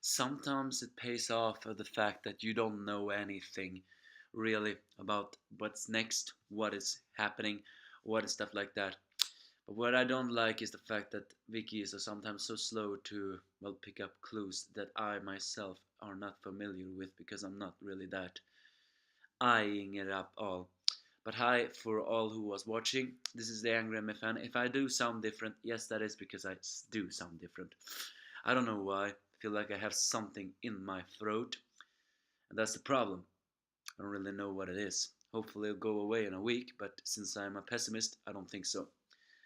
sometimes it pays off of the fact that you don't know anything really about what's next, what is happening, what is stuff like that. But what I don't like is the fact that wikis are sometimes so slow to, well, pick up clues that I myself are not familiar with because I'm not really that eyeing it up all. But hi for all who was watching. This is the Angry MFN. If I do sound different, yes, that is because I do sound different. I don't know why. I feel like I have something in my throat, and that's the problem. I don't really know what it is. Hopefully it'll go away in a week, but since I'm a pessimist, I don't think so.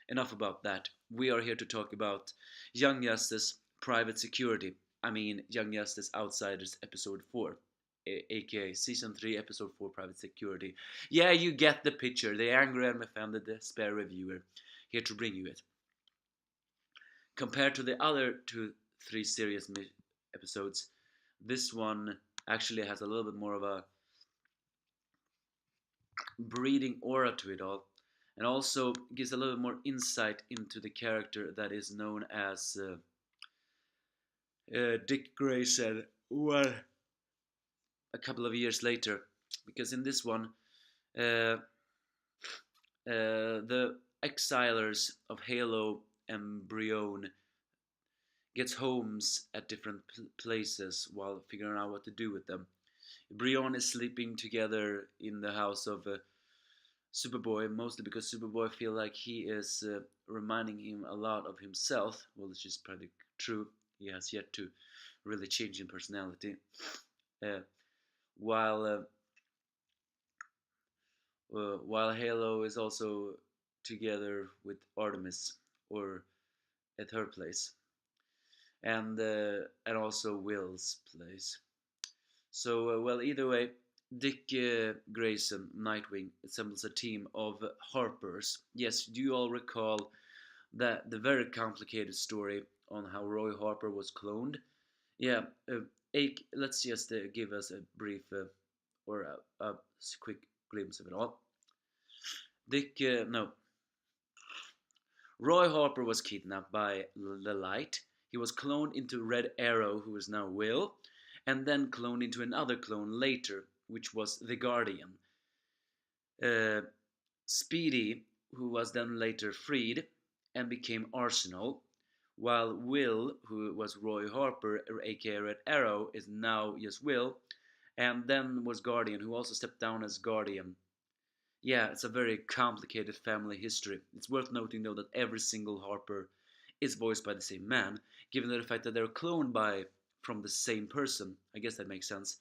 Enough about that. We are here to talk about Young Justice Private Security. I mean, Young Justice Outsiders Episode 4, aka Season 3, Episode 4, Private Security. Yeah, you get the picture. The angry and offended despair reviewer. Here to bring you it. Compared to the other 3 series episodes, this one actually has a little bit more of a breeding aura to it all, and also gives a little bit more insight into the character that is known as Dick Grayson. Well, a couple of years later, because in this one, uh, the exilers of Halo and Brion gets homes at different places while figuring out what to do with them. Brion is sleeping together in the house of Superboy, mostly because Superboy feel like he is reminding him a lot of himself. Well, which is pretty true. He has yet to really change in personality. Uh, while while Halo is also together with Artemis, or at her place, and also Will's place. So, well, either way, Dick Grayson, Nightwing, assembles a team of Harpers. Yes, do you all recall that the very complicated story on how Roy Harper was cloned? Yeah, let's just give us a brief or a quick glimpse of it all. No, Roy Harper was kidnapped by the Light. He was cloned into Red Arrow, who is now Will, and then cloned into another clone later, which was the Guardian. Uh, Speedy, who was then later freed and became Arsenal, while Will, who was Roy Harper, aka Red Arrow, is now just Will, and then was Guardian, who also stepped down as Guardian. Yeah, it's a very complicated family history. It's worth noting though that every single Harper is voiced by the same man, given the fact that they're cloned by from the same person. I guess that makes sense.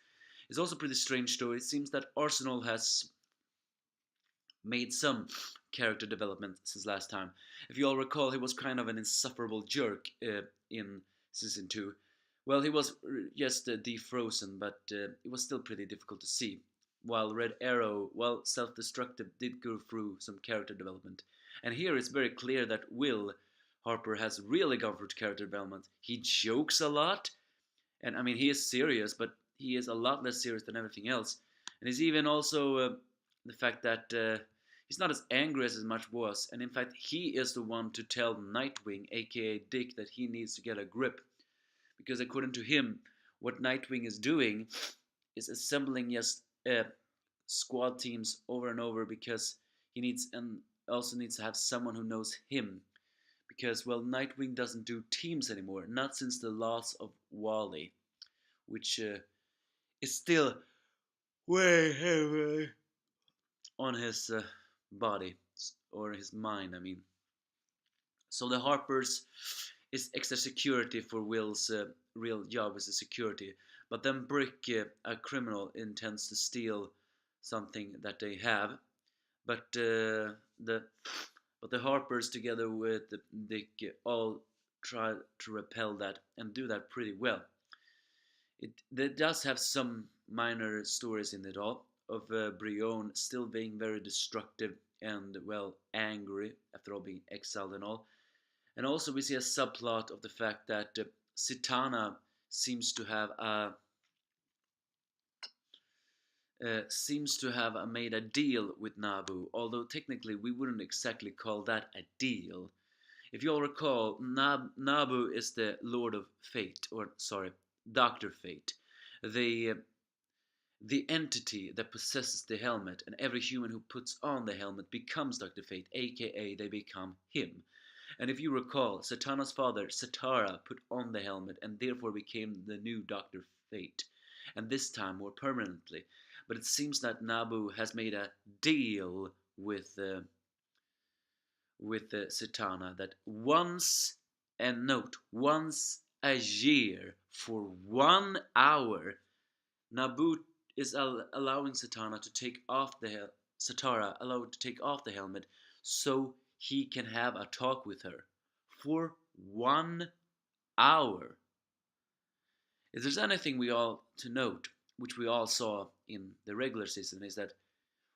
It's also pretty strange though. It seems that Arsenal has made some character development since last time. If you all recall, he was kind of an insufferable jerk in season 2. Well, he was just defrozen, but it was still pretty difficult to see. While Red Arrow, well, self-destructive, did go through some character development. And here it's very clear that Will Harper has really gone through character development. He jokes a lot, and I mean, he is serious, but he is a lot less serious than everything else. And he's even also the fact that he's not as angry as much was, and in fact, he is the one to tell Nightwing, aka Dick, that he needs to get a grip, because according to him, what Nightwing is doing is assembling just squad teams over and over because he needs and also needs to have someone who knows him. Because, well, Nightwing doesn't do teams anymore, not since the loss of Wally, which is still way heavy on his body, or his mind, I mean. So the Harpers is extra security for Will's real job as a security. But then Brick, a criminal, intends to steal something that they have. But the Harpers, together with Dick, all try to repel that and do that pretty well. It does have some minor stories in it all of Brion still being very destructive and, well, angry after all being exiled and all. And also we see a subplot of the fact that Sitana seems to have made a deal with Nabu, although technically we wouldn't exactly call that a deal. If you all recall, Nabu is the Lord of Fate, or sorry, Dr. Fate, the the entity that possesses the helmet, and every human who puts on the helmet becomes Dr. Fate, aka they become him. And if you recall, Satana's father, Satara, put on the helmet and therefore became the new Dr. Fate, and this time more permanently. But it seems that Nabu has made a deal with Satana that once a year for 1 hour, Nabu is allowing Satara allowed to take off the helmet so he can have a talk with her for 1 hour. If there's anything we all to note, which we all saw in the regular season, is that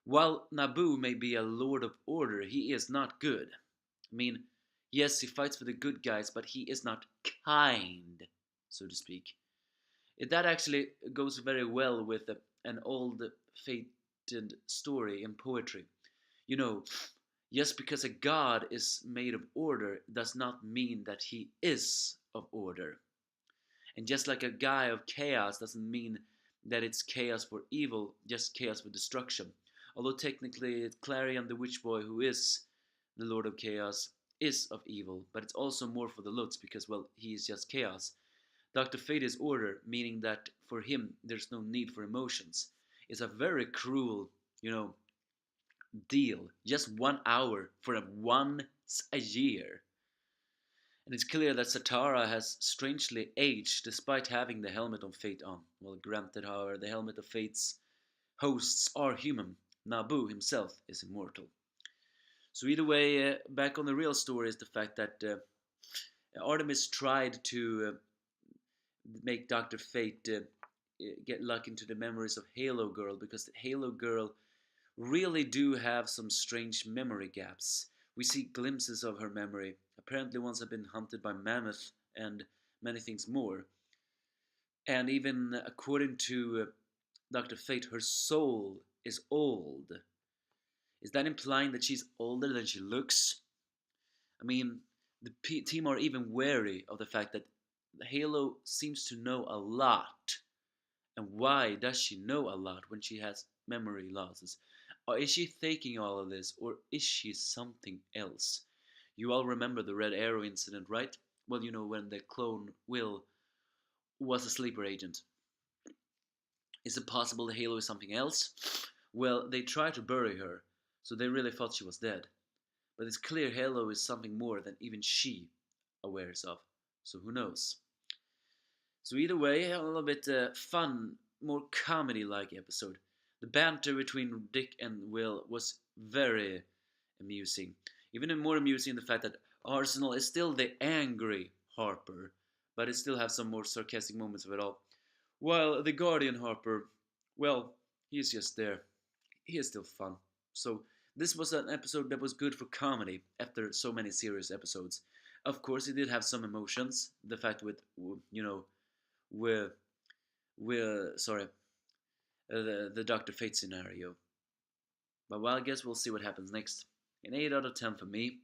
while Nabu may be a Lord of Order, he is not good. I mean, yes, he fights for the good guys, but he is not kind, so to speak. That actually goes very well with an old fated story in poetry. You know, just because a god is made of order does not mean that he is of order. And just like a guy of chaos doesn't mean that it's chaos for evil, just chaos for destruction. Although technically Clarion the Witch Boy, who is the Lord of Chaos, is of evil, but it's also more for the looks because, well, he is just chaos. Dr. Fate is order, meaning that for him there's no need for emotions. It's a very cruel, deal. Just 1 hour for once a year. And it's clear that Satara has strangely aged despite having the helmet of fate on. Well, granted, however, the helmet of fate's hosts are human. Nabu himself is immortal. So either way, back on the real story is the fact that Artemis tried to make Dr. Fate get luck into the memories of Halo Girl, because Halo Girl really do have some strange memory gaps. We see glimpses of her memory. Apparently once have been hunted by mammoth and many things more. And even according to Dr. Fate, her soul is old. Is that implying that she's older than she looks? I mean, the team are even wary of the fact that Halo seems to know a lot. And why does she know a lot when she has memory losses? Or is she faking all of this, or is she something else? You all remember the Red Arrow incident, right? Well, when the clone Will was a sleeper agent. Is it possible the Halo is something else? Well, they tried to bury her, so they really thought she was dead. But it's clear Halo is something more than even she awares of. So who knows? So either way, a little bit fun, more comedy-like episode. The banter between Dick and Will was very amusing. Even more amusing the fact that Arsenal is still the angry Harper, but it still has some more sarcastic moments of it all. While the Guardian Harper, well, he's just there. He is still fun. So this was an episode that was good for comedy after so many serious episodes. Of course, it did have some emotions. The fact with sorry, the Dr. Fate scenario. But well, I guess we'll see what happens next. An 8 out of 10 for me.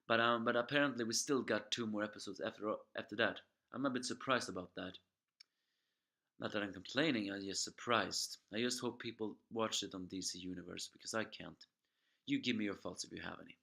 But apparently we still got 2 more episodes after that. I'm a bit surprised about that. Not that I'm complaining, I'm just surprised. I just hope people watch it on DC Universe, because I can't. You give me your thoughts if you have any.